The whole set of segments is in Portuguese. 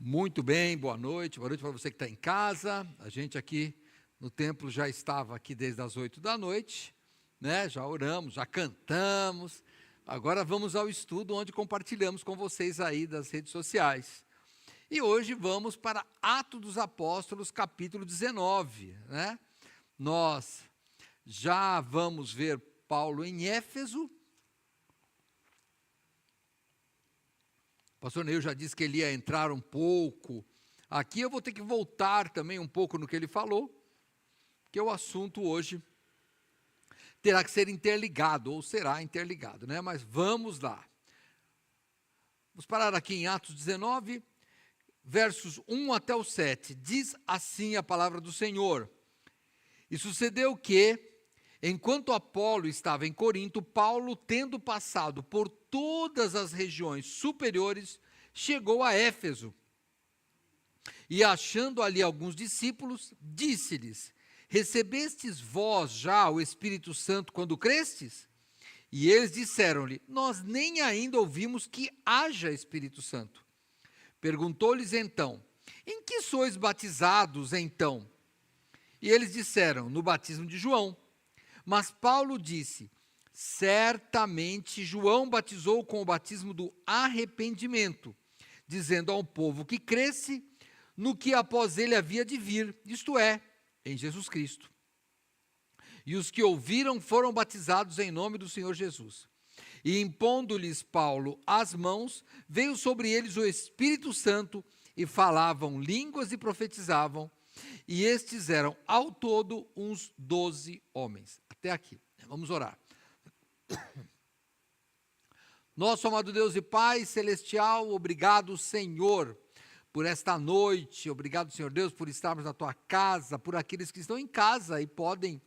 Muito bem, boa noite para você que está em casa. A gente aqui no templo já estava aqui desde as 8 da noite, né? Já oramos, já cantamos. Agora vamos ao estudo onde compartilhamos com vocês aí das redes sociais. E hoje vamos para Atos dos Apóstolos, capítulo 19, né? Nós já vamos ver Paulo em Éfeso. O pastor Neil já disse que ele ia entrar um pouco. Aqui eu vou ter que voltar também um pouco no que ele falou, porque o assunto hoje terá que ser interligado, ou será interligado, né? Mas vamos lá. Vamos parar aqui em Atos 19, versos 1 até o 7. Diz assim a palavra do Senhor. E sucedeu que, enquanto Apolo estava em Corinto, Paulo, tendo passado por todas as regiões superiores, chegou a Éfeso. E achando ali alguns discípulos, disse-lhes: recebestes vós já o Espírito Santo quando crestes? E eles disseram-lhe: nós nem ainda ouvimos que haja Espírito Santo. Perguntou-lhes então: em que sois batizados então? E eles disseram: no batismo de João. Mas Paulo disse: certamente João batizou com o batismo do arrependimento, dizendo ao povo que cresce no que após ele havia de vir, isto é, em Jesus Cristo. E os que ouviram foram batizados em nome do Senhor Jesus. E impondo-lhes Paulo as mãos, veio sobre eles o Espírito Santo, e falavam línguas e profetizavam, e estes eram ao todo uns 12 homens. Até aqui, vamos orar. Nosso amado Deus e Pai celestial, obrigado, Senhor, por esta noite. Obrigado, Senhor Deus, por estarmos na Tua casa, por aqueles que estão em casa e podem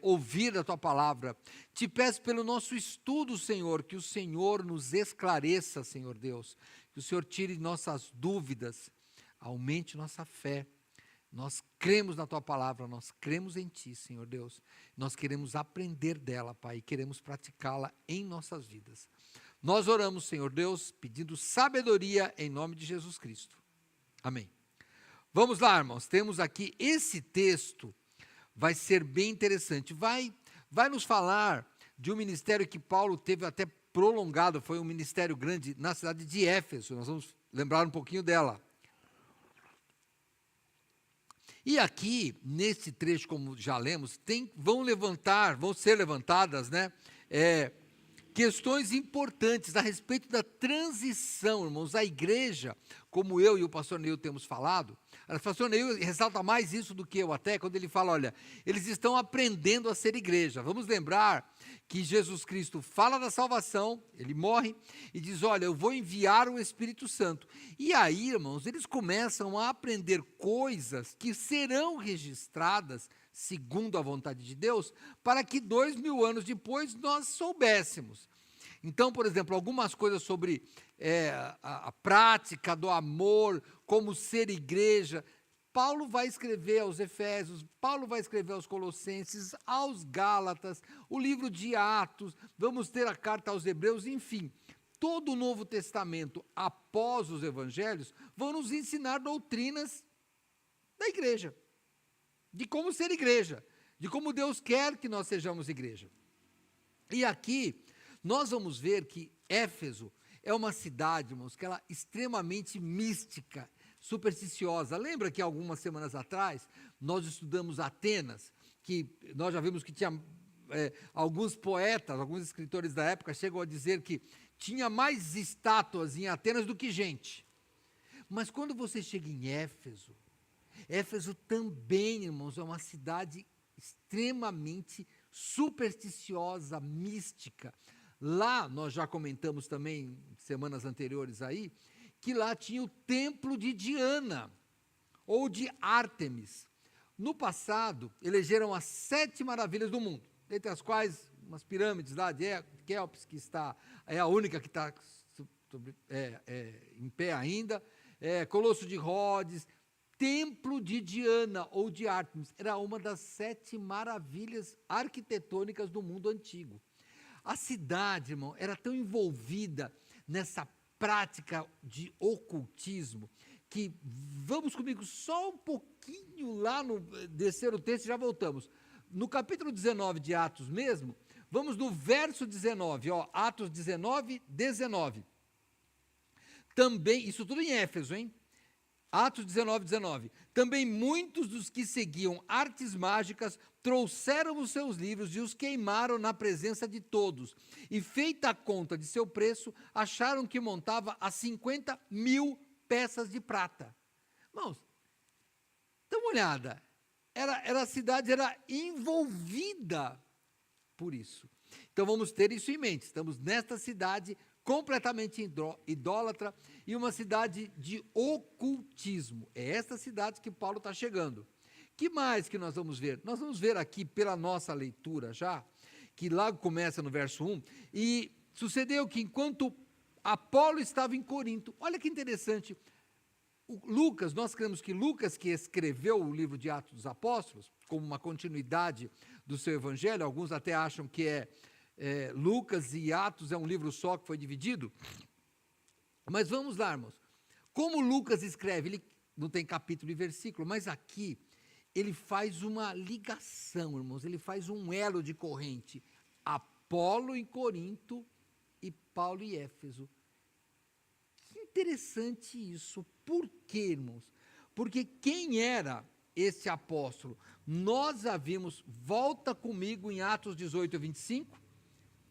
ouvir a Tua palavra. Te peço pelo nosso estudo, Senhor, que o Senhor nos esclareça, Senhor Deus, que o Senhor tire nossas dúvidas, aumente nossa fé. Nós cremos na Tua palavra, nós cremos em Ti, Senhor Deus. Nós queremos aprender dela, Pai, e queremos praticá-la em nossas vidas. Nós oramos, Senhor Deus, pedindo sabedoria em nome de Jesus Cristo. Amém. Vamos lá, irmãos, temos aqui esse texto, vai ser bem interessante. Vai nos falar de um ministério que Paulo teve até prolongado, foi um ministério grande na cidade de Éfeso. Nós vamos lembrar um pouquinho dela. E aqui, nesse trecho, como já lemos, vão ser levantadas, né, questões importantes a respeito da transição, irmãos. A igreja, como eu e o pastor Neil temos falado, o pastor Neil ressalta mais isso do que eu até, quando ele fala, olha, eles estão aprendendo a ser igreja. Vamos lembrar que Jesus Cristo fala da salvação, ele morre e diz, olha, eu vou enviar o Espírito Santo. E aí, irmãos, eles começam a aprender coisas que serão registradas segundo a vontade de Deus, para que 2000 anos depois nós soubéssemos. Então, por exemplo, algumas coisas sobre a prática do amor, como ser igreja, Paulo vai escrever aos Efésios, Paulo vai escrever aos Colossenses, aos Gálatas, o livro de Atos, vamos ter a carta aos Hebreus, enfim, todo o Novo Testamento, após os Evangelhos, vão nos ensinar doutrinas da igreja, de como ser igreja, de como Deus quer que nós sejamos igreja. E aqui, nós vamos ver que Éfeso é uma cidade, irmãos, que ela é extremamente mística, supersticiosa. Lembra que algumas semanas atrás, nós estudamos Atenas, que nós já vimos que tinha alguns poetas, alguns escritores da época chegam a dizer que tinha mais estátuas em Atenas do que gente. Mas quando você chega em Éfeso, Éfeso também, irmãos, é uma cidade extremamente supersticiosa, mística. Lá, nós já comentamos também, semanas anteriores aí, que lá tinha o templo de Diana, ou de Ártemis. No passado, elegeram as 7 maravilhas do mundo, dentre as quais umas pirâmides lá de Quéops, que é a única que está em pé ainda, Colosso de Rhodes, Templo de Diana ou de Ártemis, era uma das 7 maravilhas arquitetônicas do mundo antigo. A cidade, irmão, era tão envolvida nessa prática de ocultismo, que, vamos comigo só um pouquinho lá, descer o texto e já voltamos. No capítulo 19 de Atos mesmo, vamos no verso 19, ó, Atos 19, 19. Também, isso tudo em Éfeso, hein? Atos 19, 19. Também muitos dos que seguiam artes mágicas trouxeram os seus livros e os queimaram na presença de todos. E feita a conta de seu preço, acharam que montava a 50.000 peças de prata. Irmãos, dá uma olhada. A cidade era envolvida por isso. Então vamos ter isso em mente. Estamos nesta cidade completamente idólatra e uma cidade de ocultismo. É esta cidade que Paulo está chegando. Que mais que nós vamos ver? Nós vamos ver aqui pela nossa leitura já, que lá começa no verso 1, e sucedeu que enquanto Apolo estava em Corinto, olha que interessante, Lucas, nós cremos que Lucas, que escreveu o livro de Atos dos Apóstolos, como uma continuidade do seu evangelho, alguns até acham que Lucas e Atos é um livro só que foi dividido, mas vamos lá, irmãos, como Lucas escreve, ele não tem capítulo e versículo, mas aqui ele faz uma ligação, irmãos, ele faz um elo de corrente, Apolo em Corinto e Paulo em Éfeso. Que interessante isso, por quê, irmãos? Porque quem era esse apóstolo? Nós já vimos, volta comigo em Atos 18, 25,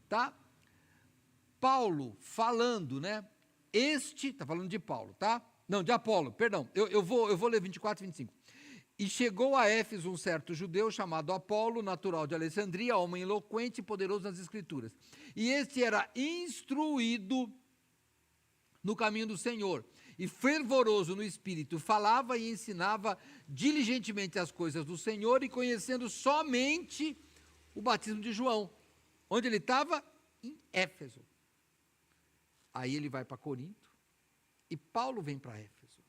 tá? Paulo falando, né? Está falando de Paulo, tá? Não, de Apolo, perdão, eu vou ler 24 e 25. E chegou a Éfeso um certo judeu chamado Apolo, natural de Alexandria, homem eloquente e poderoso nas escrituras. E este era instruído no caminho do Senhor, e fervoroso no espírito, falava e ensinava diligentemente as coisas do Senhor, e conhecendo somente o batismo de João. Onde ele estava? Em Éfeso. Aí ele vai para Corinto, e Paulo vem para Éfeso.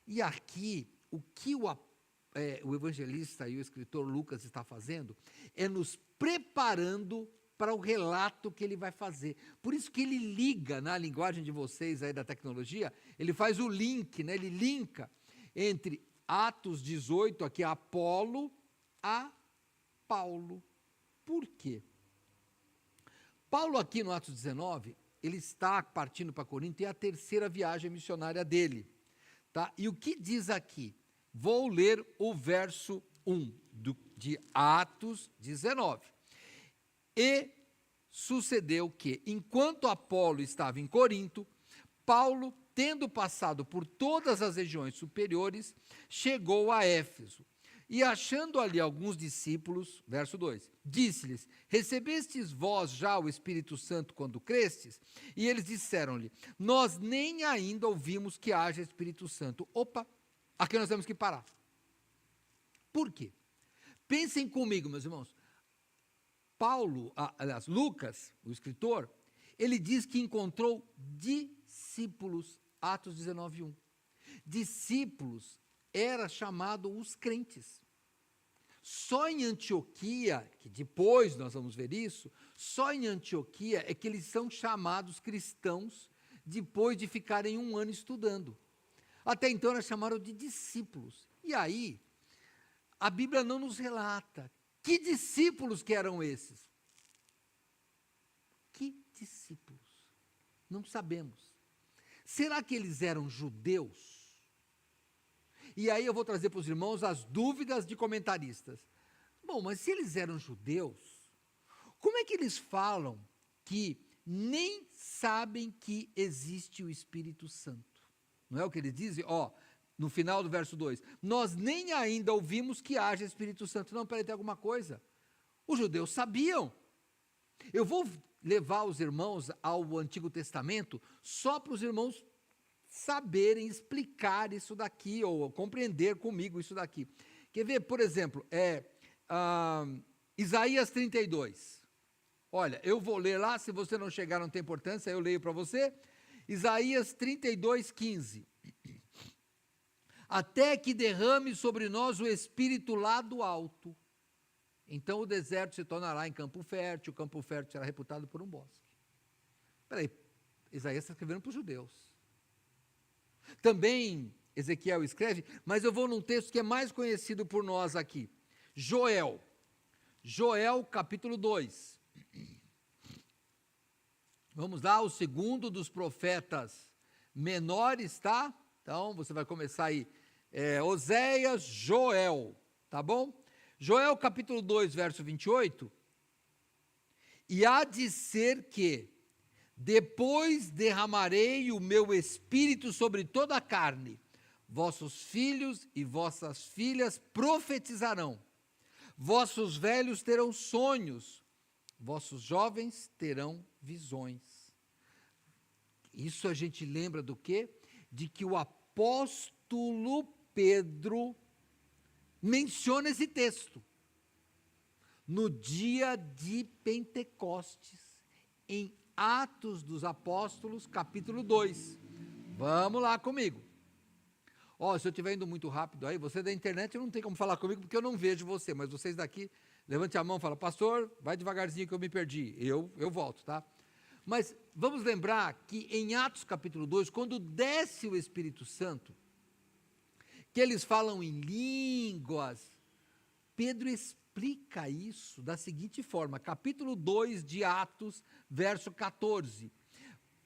E aqui, o que o evangelista e o escritor Lucas está fazendo, é nos preparando para o relato que ele vai fazer. Por isso que ele liga, na linguagem de vocês aí da tecnologia, ele faz o link, né? Ele linka entre Atos 18, aqui Apolo, a Paulo. Por quê? Paulo aqui no Atos 19, ele está partindo para Corinto, e é a terceira viagem missionária dele. Tá? E o que diz aqui? Vou ler o verso 1 de Atos 19. E sucedeu que, enquanto Apolo estava em Corinto, Paulo, tendo passado por todas as regiões superiores, chegou a Éfeso. E achando ali alguns discípulos, verso 2, disse-lhes: recebestes vós já o Espírito Santo quando crestes? E eles disseram-lhe: nós nem ainda ouvimos que haja Espírito Santo. Opa, aqui nós temos que parar. Por quê? Pensem comigo, meus irmãos. Lucas, o escritor, ele diz que encontrou discípulos, Atos 19, 1. Discípulos era chamado os crentes. Só em Antioquia, que depois nós vamos ver isso, só em Antioquia é que eles são chamados cristãos depois de ficarem 1 ano estudando. Até então eles chamaram de discípulos. E aí, a Bíblia não nos relata que discípulos que eram esses. Que discípulos? Não sabemos. Será que eles eram judeus? E aí eu vou trazer para os irmãos as dúvidas de comentaristas. Bom, mas se eles eram judeus, como é que eles falam que nem sabem que existe o Espírito Santo? Não é o que eles dizem? No final do verso 2, nós nem ainda ouvimos que haja Espírito Santo. Não, peraí, tem alguma coisa. Os judeus sabiam. Eu vou levar os irmãos ao Antigo Testamento só para os irmãos saberem explicar isso daqui, ou compreender comigo isso daqui. Quer ver, por exemplo, Isaías 32. Olha, eu vou ler lá, se você não chegar não tem importância, eu leio para você. Isaías 32, 15. Até que derrame sobre nós o Espírito lá do alto. Então o deserto se tornará em campo fértil, o campo fértil será reputado por um bosque. Espera aí, Isaías está escrevendo para os judeus. Também Ezequiel escreve, mas eu vou num texto que é mais conhecido por nós aqui. Joel, capítulo 2. Vamos lá, o segundo dos profetas menores, tá? Então, você vai começar aí, Oséias, Joel, tá bom? Joel, capítulo 2, verso 28. E há de ser que, depois derramarei o meu espírito sobre toda a carne, vossos filhos e vossas filhas profetizarão, vossos velhos terão sonhos, vossos jovens terão visões. Isso a gente lembra do quê? De que o apóstolo Pedro menciona esse texto no dia de Pentecostes, em Atos dos Apóstolos, capítulo 2. Vamos lá comigo. Se eu estiver indo muito rápido aí, você da internet não tem como falar comigo, porque eu não vejo você, mas vocês daqui, levante a mão e fala, pastor, vai devagarzinho que eu me perdi, eu volto, tá? Mas vamos lembrar que em Atos capítulo 2, quando desce o Espírito Santo, que eles falam em línguas, Pedro explica isso da seguinte forma, capítulo 2 de Atos, verso 14.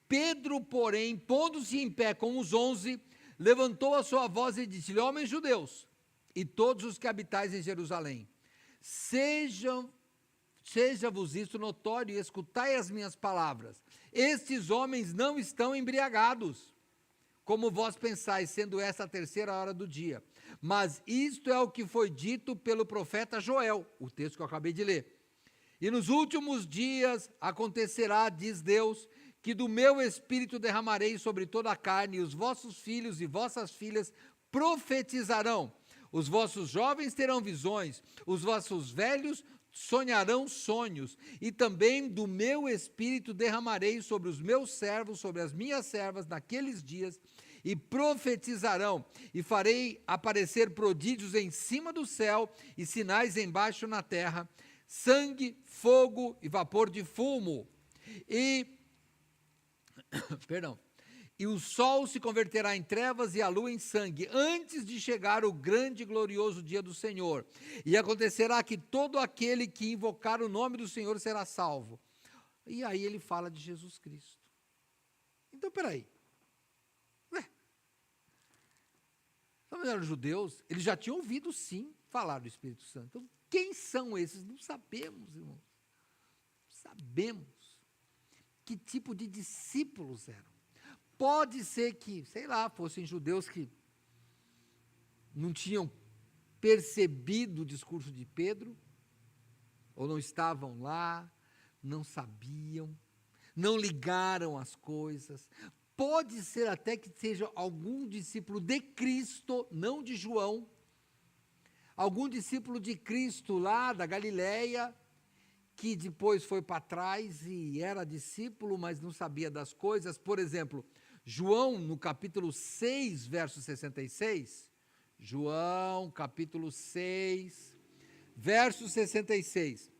Pedro, porém, pondo-se em pé com os 11, levantou a sua voz e disse-lhe, homens judeus, e todos os que habitais em Jerusalém, seja-vos isto notório e escutai as minhas palavras. Estes homens não estão embriagados, como vós pensais, sendo essa a terceira hora do dia. Mas isto é o que foi dito pelo profeta Joel, o texto que eu acabei de ler. E nos últimos dias acontecerá, diz Deus, que do meu espírito derramarei sobre toda a carne, e os vossos filhos e vossas filhas profetizarão. Os vossos jovens terão visões, os vossos velhos sonharão sonhos, e também do meu espírito derramarei sobre os meus servos, sobre as minhas servas, naqueles dias, e profetizarão, e farei aparecer prodígios em cima do céu, e sinais embaixo na terra, sangue, fogo e vapor de fumo, e o sol se converterá em trevas e a lua em sangue, antes de chegar o grande e glorioso dia do Senhor. E acontecerá que todo aquele que invocar o nome do Senhor será salvo. E aí ele fala de Jesus Cristo. Então, peraí. Os judeus, eles já tinham ouvido, sim, falar do Espírito Santo. Então, quem são esses? Não sabemos, irmãos. Não sabemos que tipo de discípulos eram. Pode ser que, fossem judeus que não tinham percebido o discurso de Pedro, ou não estavam lá, não sabiam, não ligaram as coisas. Pode ser até que seja algum discípulo de Cristo, não de João, algum discípulo de Cristo lá da Galileia, que depois foi para trás e era discípulo, mas não sabia das coisas. Por exemplo, João, no capítulo 6, verso 66, João, capítulo 6, verso 66.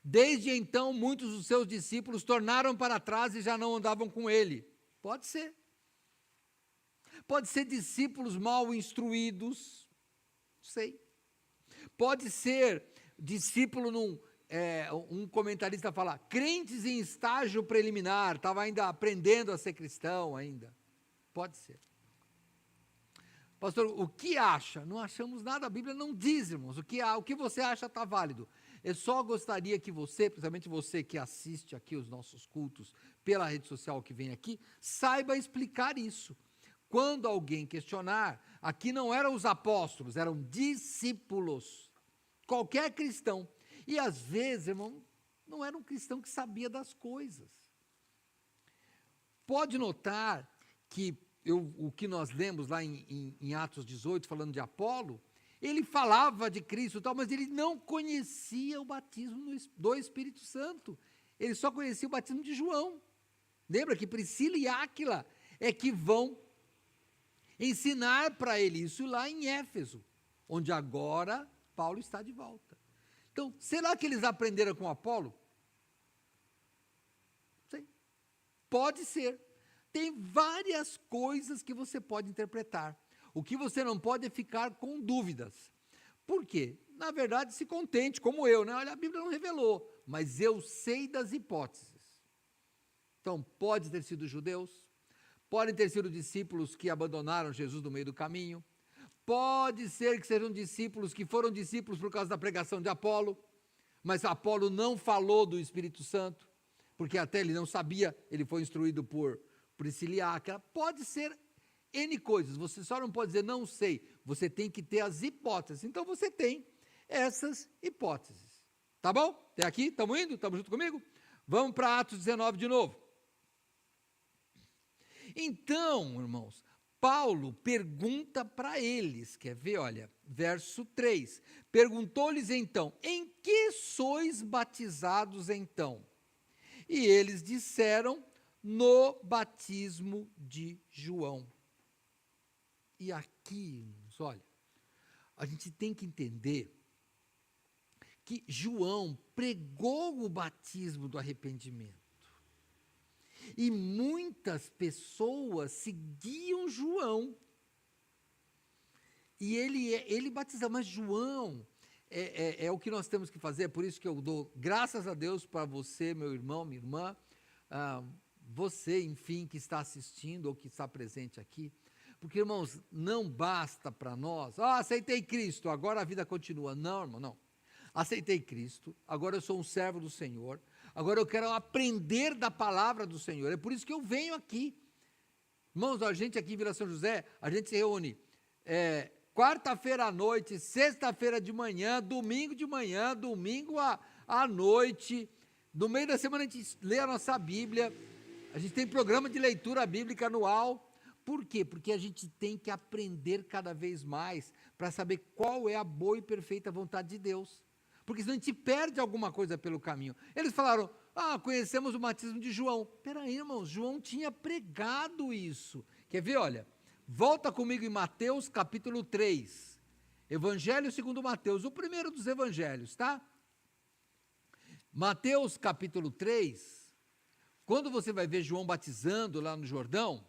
Desde então, muitos dos seus discípulos tornaram para trás e já não andavam com ele. Pode ser. Pode ser discípulos mal instruídos, não sei. Pode ser discípulo um comentarista fala, crentes em estágio preliminar, estava ainda aprendendo a ser cristão ainda. Pode ser. Pastor, o que acha? Não achamos nada, a Bíblia não diz, irmãos. O que você acha está válido. Eu só gostaria que você, principalmente você que assiste aqui os nossos cultos pela rede social que vem aqui, saiba explicar isso. Quando alguém questionar, aqui não eram os apóstolos, eram discípulos. Qualquer cristão. E às vezes, irmão, não era um cristão que sabia das coisas. Pode notar que o que nós lemos lá em Atos 18, falando de Apolo, ele falava de Cristo e tal, mas ele não conhecia o batismo do Espírito Santo. Ele só conhecia o batismo de João. Lembra que Priscila e Áquila é que vão ensinar para ele isso lá em Éfeso, onde agora Paulo está de volta. Então, será que eles aprenderam com Apolo? Sim. Pode ser. tem várias coisas que você pode interpretar. O que você não pode é ficar com dúvidas. Por quê? Na verdade, se contente, como eu, né? Olha, a Bíblia não revelou, mas eu sei das hipóteses. Então, pode ter sido judeus, podem ter sido discípulos que abandonaram Jesus no meio do caminho, pode ser que sejam discípulos que foram discípulos por causa da pregação de Apolo, mas Apolo não falou do Espírito Santo, porque até ele não sabia, ele foi instruído por Priscila. Pode ser N coisas, você só não pode dizer não sei, você tem que ter as hipóteses. Então você tem essas hipóteses. Tá bom? Até aqui? Estamos indo? Estamos junto comigo? Vamos para Atos 19 de novo. Então, irmãos, Paulo pergunta para eles, quer ver, olha, verso 3, perguntou-lhes então, em que sois batizados então? E eles disseram, no batismo de João. E aqui, irmãos, olha, a gente tem que entender que João pregou o batismo do arrependimento. E muitas pessoas seguiam João. E ele batizava, mas João é o que nós temos que fazer, é por isso que eu dou graças a Deus para você, meu irmão, minha irmã, você, enfim, que está assistindo ou que está presente aqui. Porque, irmãos, não basta para nós, aceitei Cristo, agora a vida continua. Não, irmão, não. Aceitei Cristo, agora eu sou um servo do Senhor, agora eu quero aprender da palavra do Senhor, é por isso que eu venho aqui. Irmãos, a gente aqui em Vila São José, a gente se reúne quarta-feira à noite, sexta-feira de manhã, domingo à noite, no meio da semana a gente lê a nossa Bíblia, a gente tem programa de leitura bíblica anual. Por quê? Porque a gente tem que aprender cada vez mais para saber qual é a boa e perfeita vontade de Deus. Porque senão a gente perde alguma coisa pelo caminho. Eles falaram, conhecemos o batismo de João. Peraí, irmãos, João tinha pregado isso. Quer ver, olha, volta comigo em Mateus capítulo 3. Evangelho segundo Mateus, o primeiro dos evangelhos, tá? Mateus capítulo 3, quando você vai ver João batizando lá no Jordão,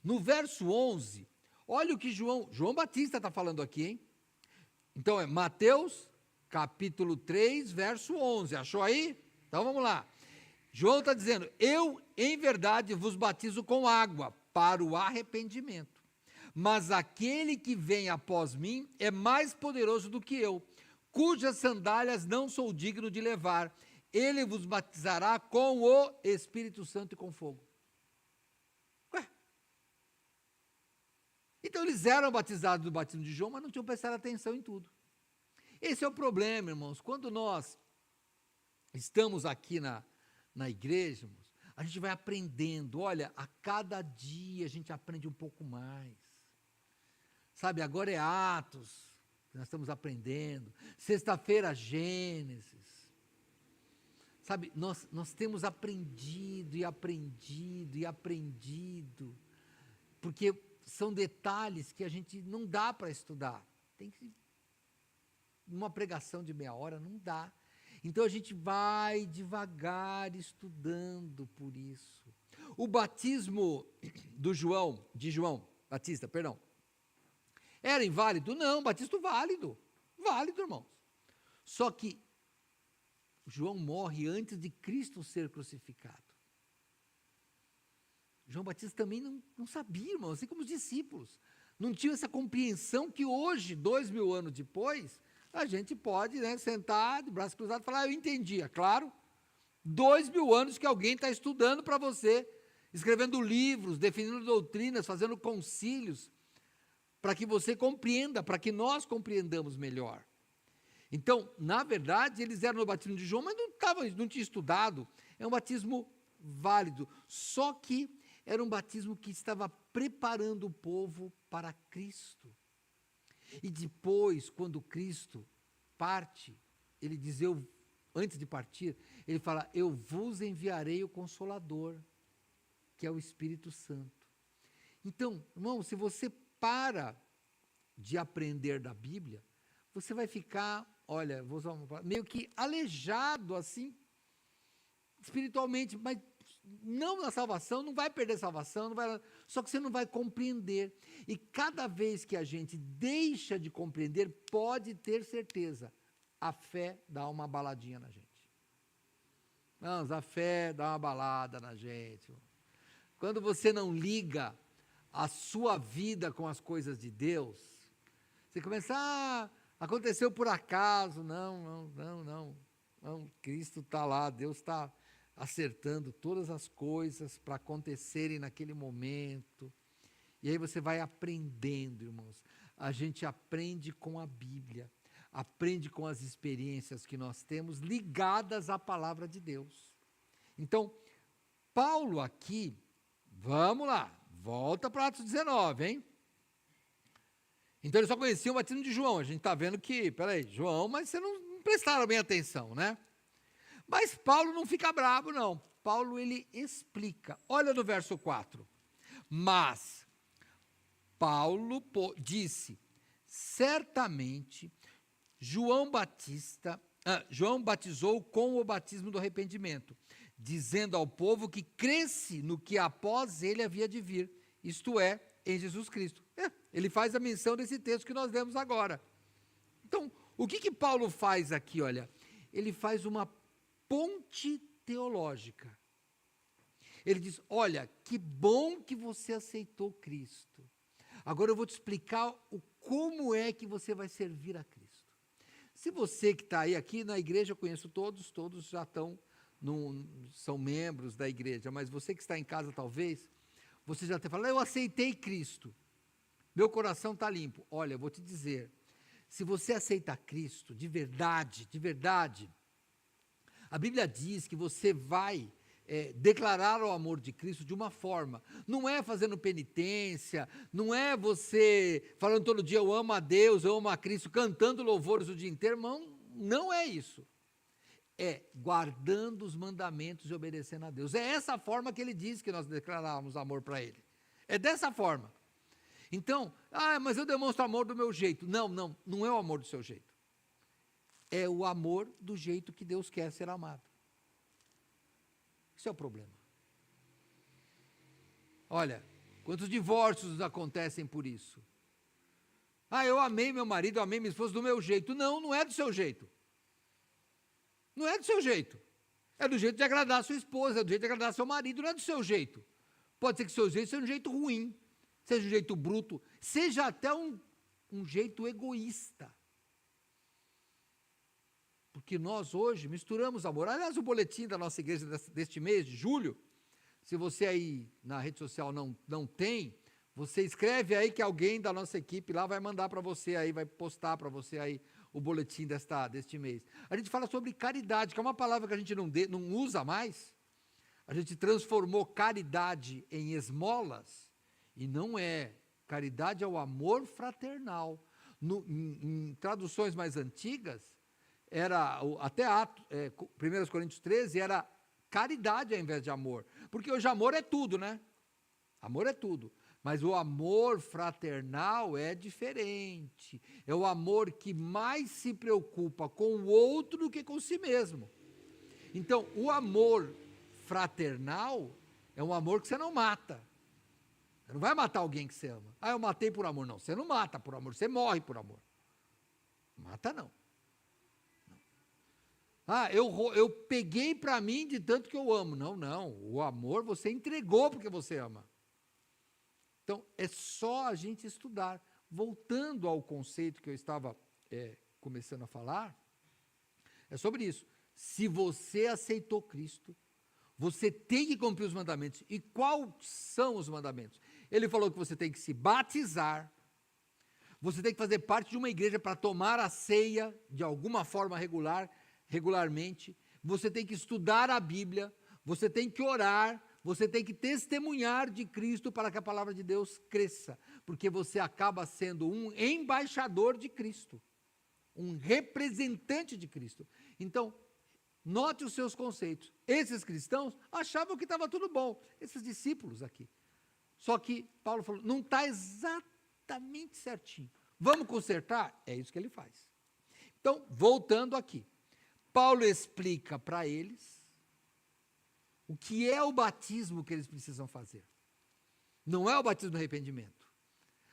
no verso 11, olha o que João Batista está falando aqui, hein? Então, Mateus, capítulo 3, verso 11, achou aí? Então, vamos lá. João está dizendo, eu, em verdade, vos batizo com água, para o arrependimento. Mas aquele que vem após mim é mais poderoso do que eu, cujas sandálias não sou digno de levar. Ele vos batizará com o Espírito Santo e com fogo. Então, eles eram batizados do batismo de João, mas não tinham prestado atenção em tudo. Esse é o problema, irmãos. Quando nós estamos aqui na igreja, irmãos, a gente vai aprendendo. Olha, a cada dia a gente aprende um pouco mais. Sabe, agora é Atos, nós estamos aprendendo. Sexta-feira, Gênesis. Sabe, nós temos aprendido e aprendido e aprendido. Porque são detalhes que a gente não dá para estudar. Tem que, uma pregação de meia hora não dá. Então a gente vai devagar estudando por isso. O batismo de João Batista, era inválido? Não, batismo válido. Válido, irmãos. Só que João morre antes de Cristo ser crucificado. João Batista também não sabia, irmão, assim como os discípulos. Não tinha essa compreensão que hoje, 2000 anos depois, a gente pode, sentar de braço cruzado e falar, eu entendi. É claro, 2000 anos que alguém está estudando para você, escrevendo livros, definindo doutrinas, fazendo concílios, para que você compreenda, para que nós compreendamos melhor. Então, na verdade, eles eram no batismo de João, mas não tinha estudado. É um batismo válido, só que era um batismo que estava preparando o povo para Cristo. E depois, quando Cristo parte, ele diz, antes de partir, ele fala, eu vos enviarei o Consolador, que é o Espírito Santo. Então, irmão, se você para de aprender da Bíblia, você vai ficar, olha, vou usar uma palavra, meio que aleijado assim, espiritualmente, mas não na salvação, não vai perder a salvação, só que você não vai compreender. E cada vez que a gente deixa de compreender, pode ter certeza, a fé dá uma baladinha na gente. Não, a fé dá uma balada na gente. Quando você não liga a sua vida com as coisas de Deus, você começa, aconteceu por acaso, não, Cristo está lá, Deus está acertando todas as coisas para acontecerem naquele momento, e aí você vai aprendendo, irmãos, a gente aprende com a Bíblia, aprende com as experiências que nós temos ligadas à palavra de Deus. Então, Paulo aqui, vamos lá, volta para Atos 19, hein? Então ele só conhecia o batismo de João, a gente está vendo que, João, mas você não prestaram bem atenção, né? Mas Paulo não fica bravo, não. Paulo, ele explica. Olha no verso 4. Mas Paulo disse, certamente João batizou com o batismo do arrependimento, dizendo ao povo que cresce no que após ele havia de vir, isto é, em Jesus Cristo. Ele faz a menção desse texto que nós lemos agora. Então, o que Paulo faz aqui, olha? Ele faz uma ponte teológica. Ele diz, olha, que bom que você aceitou Cristo. Agora eu vou te explicar como é que você vai servir a Cristo. Se você que está aí, aqui na igreja, eu conheço todos já são membros da igreja, mas você que está em casa talvez, você já até fala, eu aceitei Cristo, meu coração está limpo. Olha, eu vou te dizer, se você aceitar Cristo de verdade, a Bíblia diz que você vai declarar o amor de Cristo de uma forma, não é fazendo penitência, não é você falando todo dia, eu amo a Deus, eu amo a Cristo, cantando louvores o dia inteiro, irmão, não é isso. É guardando os mandamentos e obedecendo a Deus. É essa forma que ele diz que nós declaramos amor para ele. É dessa forma. Então, mas eu demonstro amor do meu jeito. Não é o amor do seu jeito. É o amor do jeito que Deus quer ser amado. Esse é o problema. Olha, quantos divórcios acontecem por isso? Eu amei meu marido, eu amei minha esposa do meu jeito. Não é do seu jeito. Não é do seu jeito. É do jeito de agradar a sua esposa, é do jeito de agradar seu marido, não é do seu jeito. Pode ser que o seu jeito seja um jeito ruim, seja um jeito bruto, seja até um jeito egoísta. Porque nós hoje misturamos amor. Aliás, o boletim da nossa igreja deste mês, de julho, se você aí na rede social não tem, você escreve aí que alguém da nossa equipe lá vai mandar para você aí, vai postar para você aí o boletim deste mês. A gente fala sobre caridade, que é uma palavra que a gente não usa mais. A gente transformou caridade em esmolas, e não é. Caridade é o amor fraternal. Em traduções mais antigas, era, até 1 Coríntios 13, era caridade ao invés de amor. Porque hoje amor é tudo, né? Amor é tudo. Mas o amor fraternal é diferente. É o amor que mais se preocupa com o outro do que com si mesmo. Então, o amor fraternal é um amor que você não mata. Você não vai matar alguém que você ama. Eu matei por amor. Não, você não mata por amor, você morre por amor. Mata não. Eu peguei para mim de tanto que eu amo. Não. O amor você entregou porque você ama. Então, é só a gente estudar. Voltando ao conceito que eu estava começando a falar, é sobre isso. Se você aceitou Cristo, você tem que cumprir os mandamentos. E quais são os mandamentos? Ele falou que você tem que se batizar, você tem que fazer parte de uma igreja para tomar a ceia de alguma forma regularmente, você tem que estudar a Bíblia, você tem que orar, você tem que testemunhar de Cristo para que a palavra de Deus cresça, porque você acaba sendo um embaixador de Cristo, um representante de Cristo. Então, note os seus conceitos. Esses cristãos achavam que estava tudo bom, esses discípulos aqui. Só que Paulo falou, não está exatamente certinho. Vamos consertar? É isso que ele faz. Então, voltando aqui. Paulo explica para eles o que é o batismo que eles precisam fazer. Não é o batismo do arrependimento.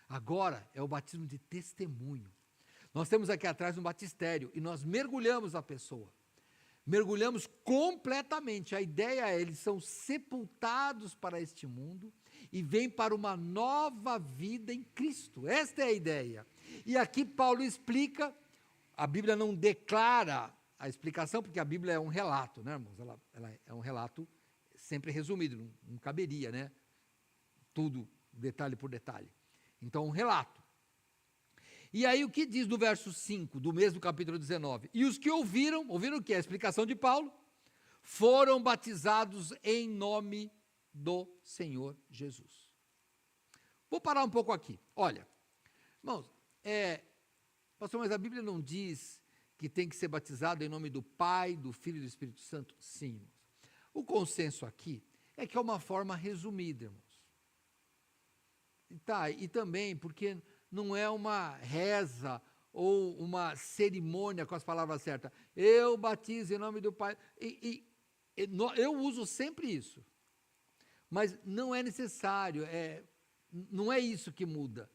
Agora é o batismo de testemunho. Nós temos aqui atrás um batistério e nós mergulhamos a pessoa. Mergulhamos completamente. A ideia é, eles são sepultados para este mundo e vêm para uma nova vida em Cristo. Esta é a ideia. E aqui Paulo explica, a Bíblia não declara a explicação, porque a Bíblia é um relato, né, irmãos? Ela é um relato sempre resumido, não caberia, né? Tudo, detalhe por detalhe. Então, um relato. E aí o que diz no verso 5, do mesmo capítulo 19? E os que ouviram o que? A explicação de Paulo, foram batizados em nome do Senhor Jesus. Vou parar um pouco aqui. Olha, irmãos, pastor, mas a Bíblia não diz que tem que ser batizado em nome do Pai, do Filho e do Espírito Santo? Sim, irmãos. O consenso aqui é que é uma forma resumida, irmãos. Tá, e também porque não é uma reza ou uma cerimônia com as palavras certas. Eu batizo em nome do Pai. Eu uso sempre isso. Mas não é necessário, não é isso que muda.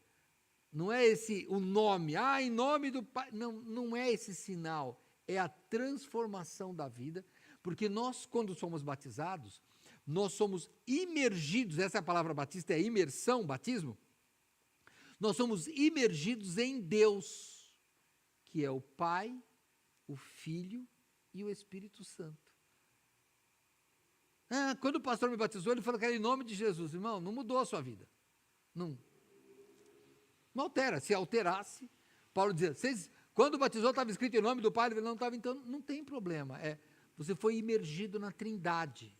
Não é esse o nome, em nome do Pai. Não é esse sinal. É a transformação da vida. Porque nós, quando somos batizados, nós somos imergidos, essa é a palavra batista, é imersão, batismo. Nós somos imergidos em Deus, que é o Pai, o Filho e o Espírito Santo. Quando o pastor me batizou, ele falou que era em nome de Jesus. Irmão, não mudou a sua vida. Não altera. Se alterasse, Paulo dizia, quando batizou estava escrito em nome do Pai, ele não estava, então não tem problema. Você foi imergido na Trindade.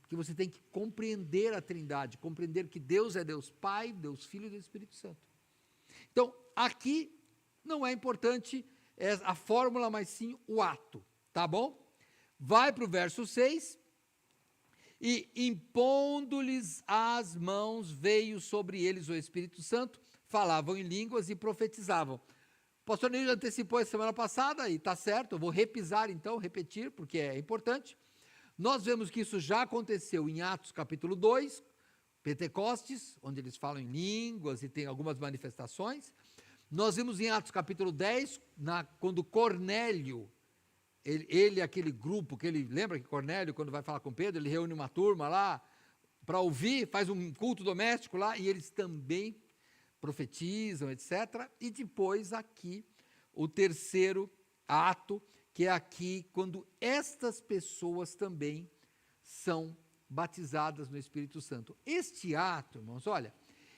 Porque você tem que compreender a Trindade, compreender que Deus é Deus Pai, Deus Filho e Deus Espírito Santo. Então, aqui não é importante a fórmula, mas sim o ato, tá bom? Vai para o verso 6, e impondo-lhes as mãos, veio sobre eles o Espírito Santo, falavam em línguas e profetizavam. O pastor Neil antecipou a semana passada, e está certo, eu vou repetir, porque é importante. Nós vemos que isso já aconteceu em Atos capítulo 2, Pentecostes, onde eles falam em línguas e tem algumas manifestações. Nós vimos em Atos capítulo 10, quando Cornélio, ele aquele grupo, lembra que Cornélio, quando vai falar com Pedro, ele reúne uma turma lá para ouvir, faz um culto doméstico lá, e eles também profetizam, etc. E depois aqui, o terceiro ato, que é aqui, quando estas pessoas também são batizadas no Espírito Santo. Este ato, irmãos, olha,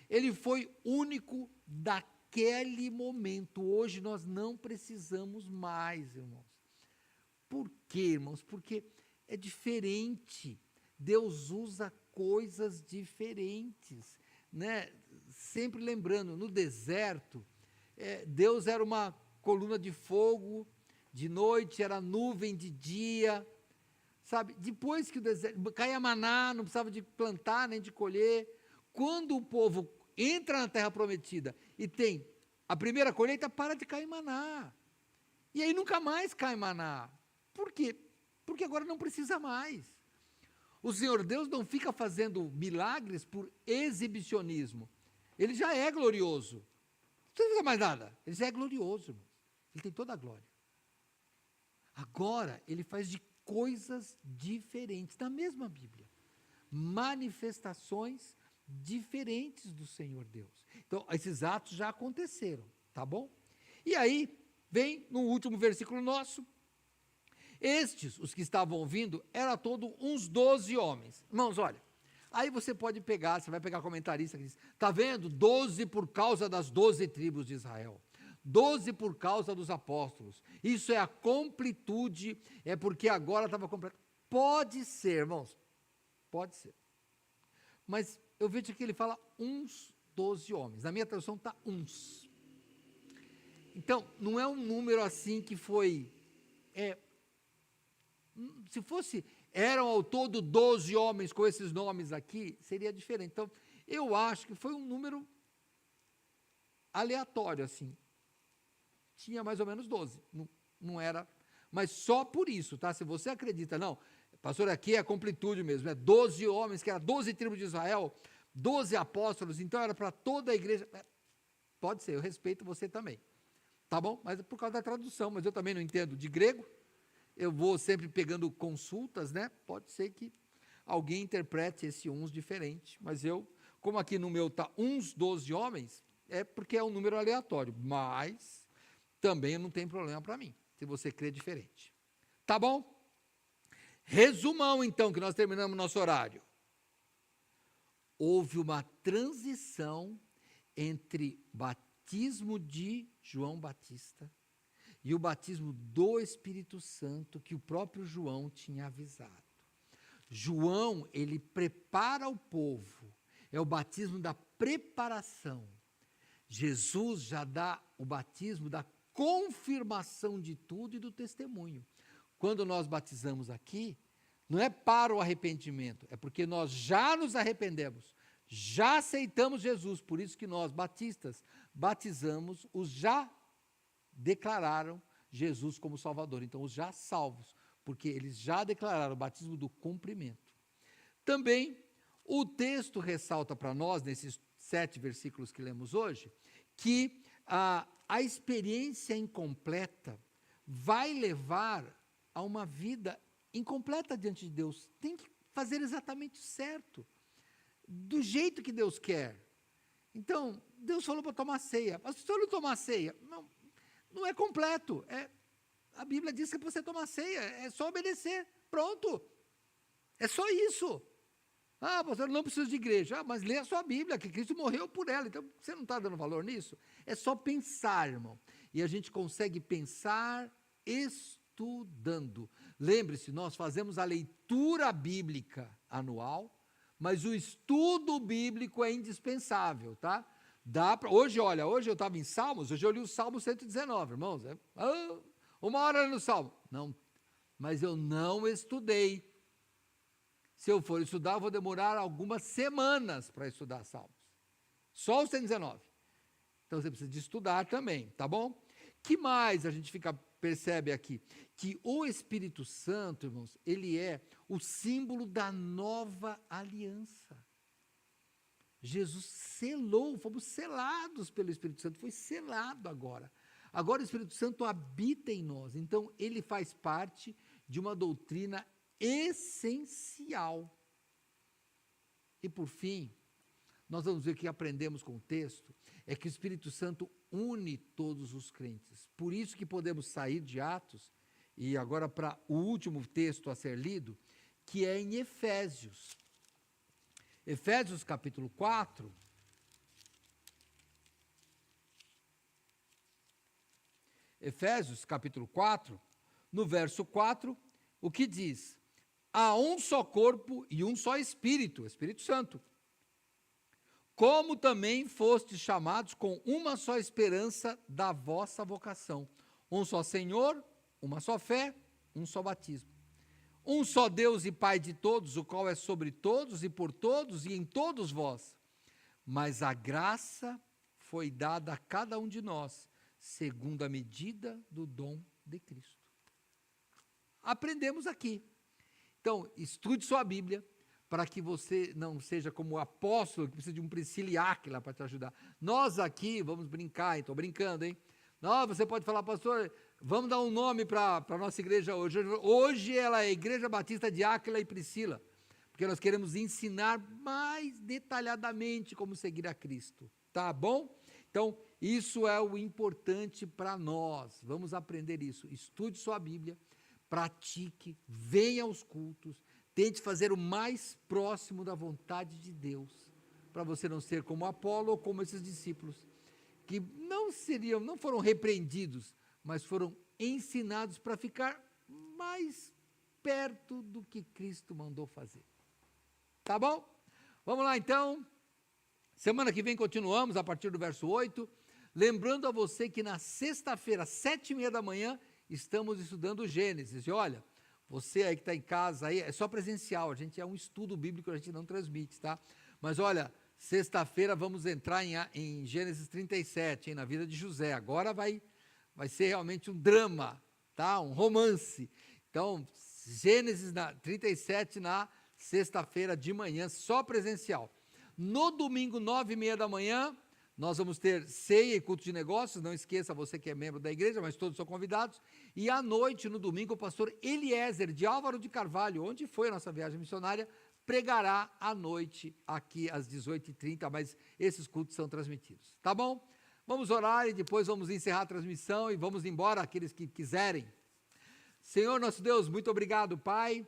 ele foi único daquele momento. Hoje nós não precisamos mais, irmãos. Por quê, irmãos? Porque é diferente. Deus usa coisas diferentes, né? Sempre lembrando, no deserto, Deus era uma coluna de fogo, de noite era nuvem de dia, sabe? Depois que o deserto caía maná, não precisava de plantar nem de colher. Quando o povo entra na terra prometida e tem a primeira colheita, para de cair maná. E aí nunca mais cai maná. Por quê? Porque agora não precisa mais. O Senhor Deus não fica fazendo milagres por exibicionismo. Ele já é glorioso. Não precisa mais nada. Ele já é glorioso, irmãos. Ele tem toda a glória. Agora, ele faz de coisas diferentes, na mesma Bíblia. Manifestações diferentes do Senhor Deus. Então, esses atos já aconteceram, tá bom? E aí, vem no último versículo nosso, estes, os que estavam ouvindo, eram todos uns 12 homens. Irmãos, olha, aí você pode pegar, você vai pegar comentarista que diz, está vendo? 12 por causa das 12 tribos de Israel. 12 por causa dos apóstolos. Isso é a completude, é porque agora estava completo. Pode ser, irmãos, pode ser. Mas eu vejo que ele fala uns 12 homens. Na minha tradução está uns. Então, não é um número assim que foi... se fosse, eram ao todo 12 homens com esses nomes aqui, seria diferente. Então, eu acho que foi um número aleatório, assim. Tinha mais ou menos 12, não era, mas só por isso, tá? Se você acredita, não, Pastor, aqui é a completude mesmo, 12 homens, que era 12 tribos de Israel, 12 apóstolos, então era para toda a igreja. Pode ser, eu respeito você também, tá bom? Mas é por causa da tradução, mas eu também não entendo de grego, eu vou sempre pegando consultas, né? Pode ser que alguém interprete esse uns diferente, mas eu, como aqui no meu está uns 12 homens, é porque é um número aleatório, mas também não tem problema para mim, se você crê diferente. Tá bom? Resumão, então, que nós terminamos nosso horário. Houve uma transição entre o batismo de João Batista e o batismo do Espírito Santo, que o próprio João tinha avisado. João, ele prepara o povo, é o batismo da preparação. Jesus já dá o batismo da confirmação de tudo e do testemunho. Quando nós batizamos aqui, não é para o arrependimento, é porque nós já nos arrependemos, já aceitamos Jesus, por isso que nós, batistas, batizamos os já declararam Jesus como Salvador, então os já salvos, porque eles já declararam o batismo do cumprimento. Também, o texto ressalta para nós, nesses 7 versículos que lemos hoje, que a experiência incompleta vai levar a uma vida incompleta diante de Deus. Tem que fazer exatamente certo, do jeito que Deus quer. Então, Deus falou para tomar ceia, mas se eu não tomar ceia, não é completo. A Bíblia diz que é para você tomar ceia, é só obedecer, pronto, é só isso. Pastor, eu não preciso de igreja. Mas lê a sua Bíblia, que Cristo morreu por ela. Então, você não está dando valor nisso? É só pensar, irmão. E a gente consegue pensar estudando. Lembre-se, nós fazemos a leitura bíblica anual, mas o estudo bíblico é indispensável, tá? Hoje eu estava em Salmos, hoje eu li o Salmo 119, irmãos. Uma hora no Salmo. Não, mas eu não estudei. Se eu for estudar, eu vou demorar algumas semanas para estudar Salmos. Só o 119. Então, você precisa de estudar também, tá bom? Que mais a gente percebe aqui? Que o Espírito Santo, irmãos, ele é o símbolo da nova aliança. Jesus selou, fomos selados pelo Espírito Santo, foi selado agora. Agora o Espírito Santo habita em nós, então ele faz parte de uma doutrina essencial. E por fim, nós vamos ver o que aprendemos com o texto, é que o Espírito Santo une todos os crentes. Por isso que podemos sair de Atos, e agora para o último texto a ser lido, que é em Efésios. Efésios capítulo 4. Efésios capítulo 4, no verso 4, o que diz? Há um só corpo e um só Espírito, Espírito Santo. Como também fostes chamados com uma só esperança da vossa vocação. Um só Senhor, uma só fé, um só batismo. Um só Deus e Pai de todos, o qual é sobre todos e por todos e em todos vós. Mas a graça foi dada a cada um de nós, segundo a medida do dom de Cristo. Aprendemos aqui. Então, estude sua Bíblia, para que você não seja como o apóstolo, que precisa de um Priscila e Áquila para te ajudar. Nós aqui, vamos brincar, estou brincando, hein? Você pode falar, pastor, vamos dar um nome para a nossa igreja hoje. Hoje ela é a Igreja Batista de Áquila e Priscila, porque nós queremos ensinar mais detalhadamente como seguir a Cristo, tá bom? Então, isso é o importante para nós, vamos aprender isso. Estude sua Bíblia, pratique, venha aos cultos, tente fazer o mais próximo da vontade de Deus, para você não ser como Apolo ou como esses discípulos, que não foram repreendidos, mas foram ensinados para ficar mais perto do que Cristo mandou fazer. Tá bom? Vamos lá então. Semana que vem continuamos a partir do verso 8. Lembrando a você que na sexta-feira, 7h30 da manhã, estamos estudando Gênesis. E olha, você aí que está em casa, aí, é só presencial, a gente é um estudo bíblico, a gente não transmite, tá? Mas olha, sexta-feira vamos entrar em Gênesis 37, na vida de José. Agora vai ser realmente um drama, tá? Um romance. Então, Gênesis 37 na sexta-feira de manhã, só presencial. No domingo, 9h30 da manhã, nós vamos ter ceia e culto de negócios. Não esqueça, você que é membro da igreja, mas todos são convidados. E à noite, no domingo, o pastor Eliezer, de Álvaro de Carvalho, onde foi a nossa viagem missionária, pregará à noite, aqui às 18h30, mas esses cultos são transmitidos. Tá bom? Vamos orar e depois vamos encerrar a transmissão e vamos embora, aqueles que quiserem. Senhor nosso Deus, muito obrigado, Pai,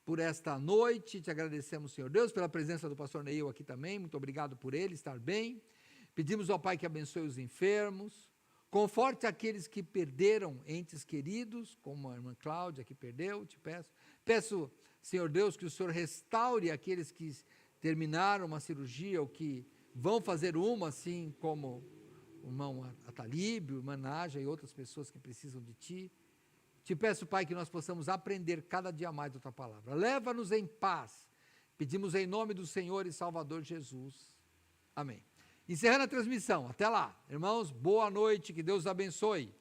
por esta noite. Te agradecemos, Senhor Deus, pela presença do pastor Neil aqui também. Muito obrigado por ele estar bem. Pedimos ao Pai que abençoe os enfermos, conforte aqueles que perderam entes queridos, como a irmã Cláudia que perdeu, te peço. Peço, Senhor Deus, que o Senhor restaure aqueles que terminaram uma cirurgia ou que vão fazer uma, assim como o irmão Atalíbio, o irmã Nádia e outras pessoas que precisam de Ti. Te peço, Pai, que nós possamos aprender cada dia mais da Tua palavra. Leva-nos em paz. Pedimos em nome do Senhor e Salvador Jesus. Amém. Encerrando a transmissão. Até lá. Irmãos, boa noite. Que Deus abençoe.